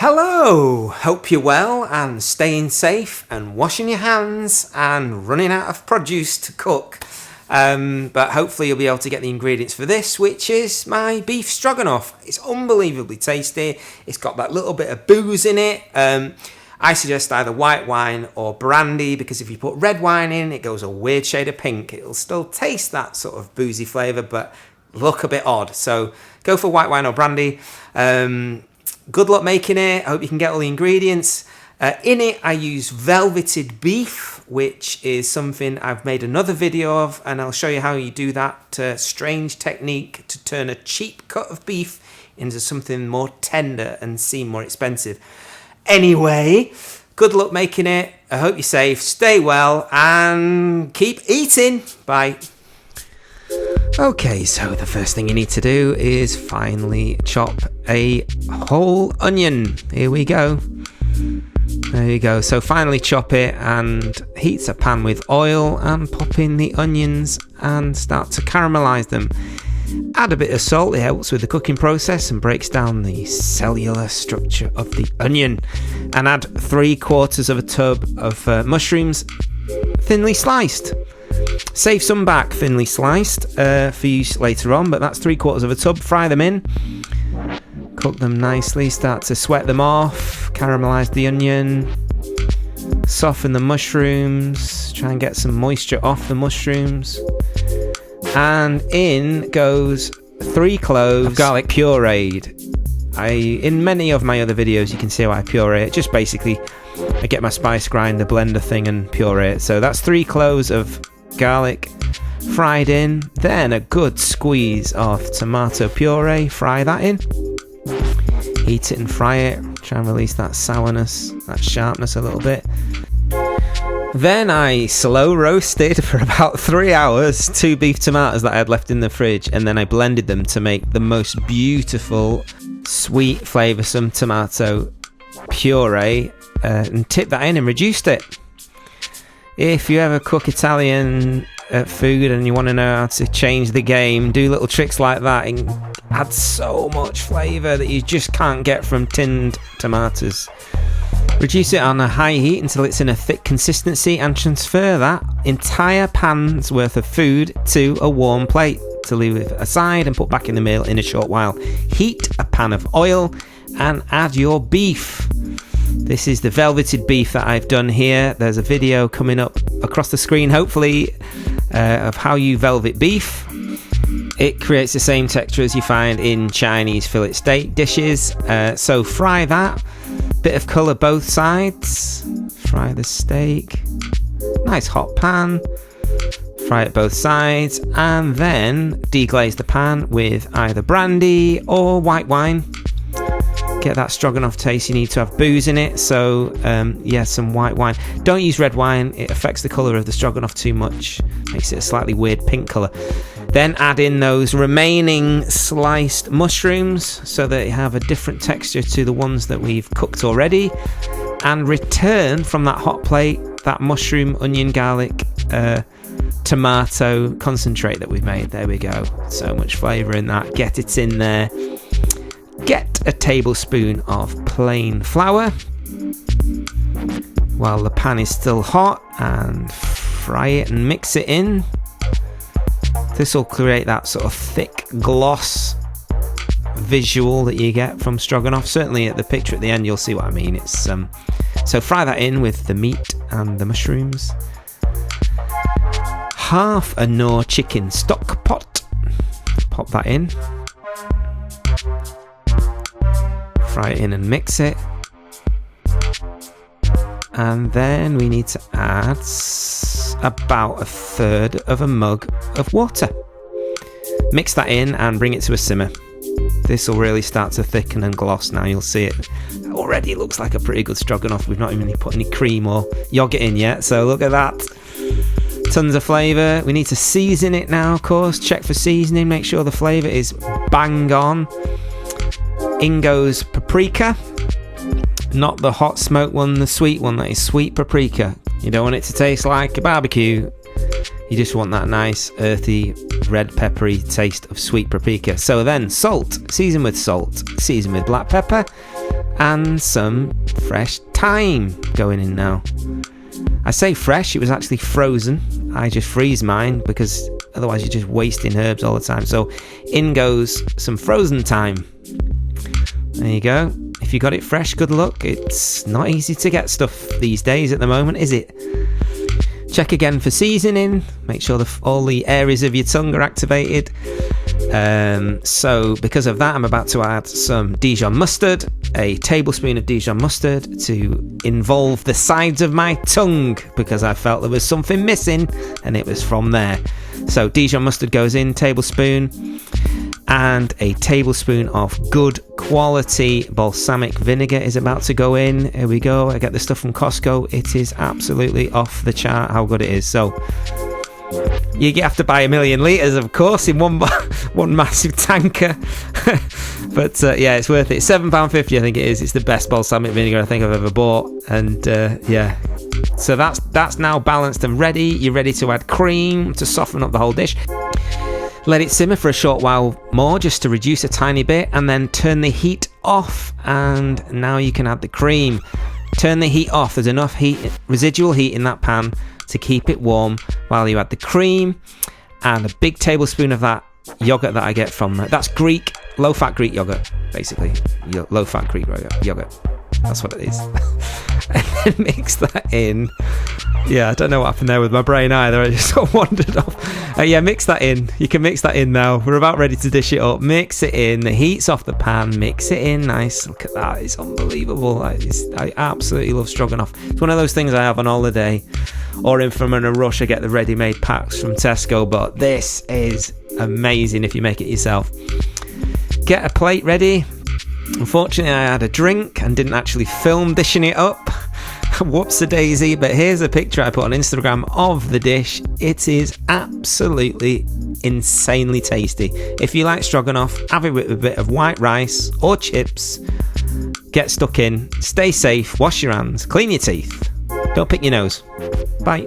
Hello! Hope you're well and staying safe and washing your hands and running out of produce to cook. But hopefully you'll be able to get the ingredients for this, which is my beef stroganoff. It's unbelievably tasty. It's got that little bit of booze in it. I suggest either white wine or brandy, because if you put red wine in, it goes a weird shade of pink. It'll still taste that sort of boozy flavour, but look a bit odd. So go for white wine or brandy. Good luck making it. I hope you can get all the ingredients. In it, I use velveted beef, which is something I've made another video of, and I'll show you how you do that strange technique to turn a cheap cut of beef into something more tender and seem more expensive. Anyway, good luck making it. I hope you're safe, stay well, and keep eating. Bye. Okay, so the first thing you need to do is finely chop a whole onion. Here we go. There you go. So finely chop it and heat a pan with oil and pop in the onions and start to caramelize them. Add a bit of salt, it helps with the cooking process and breaks down the cellular structure of the onion. And add 3/4 of a tub of mushrooms, thinly sliced. Save some back thinly sliced for use later on, but that's 3/4 of a tub. Fry them in, cook them nicely, start to sweat them off, caramelize the onion, soften the mushrooms, try and get some moisture off the mushrooms. And in goes 3 cloves of garlic pureed. In many of my other videos you can see how I puree it. Just basically I get my spice grinder blender thing and puree it. So that's 3 cloves of garlic fried in, then a good squeeze of tomato puree, fry that in, heat it and fry it, try and release that sourness, that sharpness a little bit. Then I slow roasted for about 3 hours 2 beef tomatoes that I had left in the fridge, and then I blended them to make the most beautiful sweet flavoursome tomato puree, and tipped that in and reduced it. If you ever cook Italian food and you want to know how to change the game, do little tricks like that and add so much flavour that you just can't get from tinned tomatoes. Reduce it on a high heat until it's in a thick consistency and transfer that entire pan's worth of food to a warm plate to leave it aside and put back in the meal in a short while. Heat a pan of oil and add your beef. This is the velveted beef that I've done here. There's a video coming up across the screen, hopefully, of how you velvet beef. It creates the same texture as you find in Chinese fillet steak dishes. So fry that. Bit of colour both sides. Fry the steak. Nice hot pan. Fry it both sides. And then deglaze the pan with either brandy or white wine. Get that stroganoff taste. You need to have booze in it, so some white wine. Don't use red wine, it affects the colour of the stroganoff too much, makes it a slightly weird pink colour. Then add in those remaining sliced mushrooms so that they have a different texture to the ones that we've cooked already, and return from that hot plate that mushroom, onion, garlic, tomato concentrate that we've made. There we go, so much flavour in that. Get it in there. Get a tablespoon of plain flour while the pan is still hot and fry it and mix it in. This will create that sort of thick gloss visual that you get from stroganoff. Certainly at the picture at the end you'll see what I mean. It's so fry that in with the meat and the mushrooms. Half a Knorr chicken stock pot. Pop that in. Fry it in and mix it. And then we need to add about 1/3 of a mug of water. Mix that in and bring it to a simmer. This will really start to thicken and gloss now. You'll see it already looks like a pretty good stroganoff. We've not even put any cream or yogurt in yet, so look at that. Tons of flavour. We need to season it now, of course. Check for seasoning, make sure the flavour is bang on. In goes paprika, not the hot smoke one, the sweet one. That is sweet paprika. You don't want it to taste like a barbecue. You just want that nice earthy red peppery taste of sweet paprika. So then salt, season with salt, season with black pepper, and some fresh thyme going in now. I say fresh, it was actually frozen. I just freeze mine because otherwise you're just wasting herbs all the time. So in goes some frozen thyme. There you go. If you got it fresh, good luck. It's not easy to get stuff these days at the moment, is it? Check again for seasoning. Make sure all the areas of your tongue are activated. So because of that, I'm about to add some Dijon mustard, a tablespoon of Dijon mustard to involve the sides of my tongue because I felt there was something missing and it was from there. So Dijon mustard goes in, tablespoon, and a tablespoon of good quality balsamic vinegar is about to go in. Here we go. I get the stuff from Costco. It is absolutely off the chart how good it is. So you have to buy 1 million litres, of course, in one massive tanker. But yeah, it's worth it. £7.50 I think it is. It's the best balsamic vinegar I think I've ever bought. And yeah, so that's now balanced and ready. You're ready to add cream to soften up the whole dish. Let it simmer for a short while more just to reduce a tiny bit, and then turn the heat off, and now you can add the cream. Turn the heat off. There's enough heat, residual heat in that pan to keep it warm while you add the cream, and a big tablespoon of that yogurt that I get from that's Greek, low-fat Greek yogurt, basically. Low-fat Greek yogurt. That's what it is. And then mix that in. Yeah, I don't know what happened there with my brain either. I just sort of wandered off. Yeah, mix that in. You can mix that in now. We're about ready to dish it up. Mix it in. The heat's off the pan. Mix it in nice. Look at that. It's unbelievable. I absolutely love stroganoff. It's one of those things I have on holiday, or if I'm in a rush, I get the ready-made packs from Tesco. But this is amazing if you make it yourself. Get a plate ready. Unfortunately, I had a drink and didn't actually film dishing it up. Whoops-a-daisy, but here's a picture I put on Instagram of the dish. It is absolutely insanely tasty. If you like stroganoff, have it with a bit of white rice or chips. Get stuck in. Stay safe. Wash your hands. Clean your teeth. Don't pick your nose. Bye.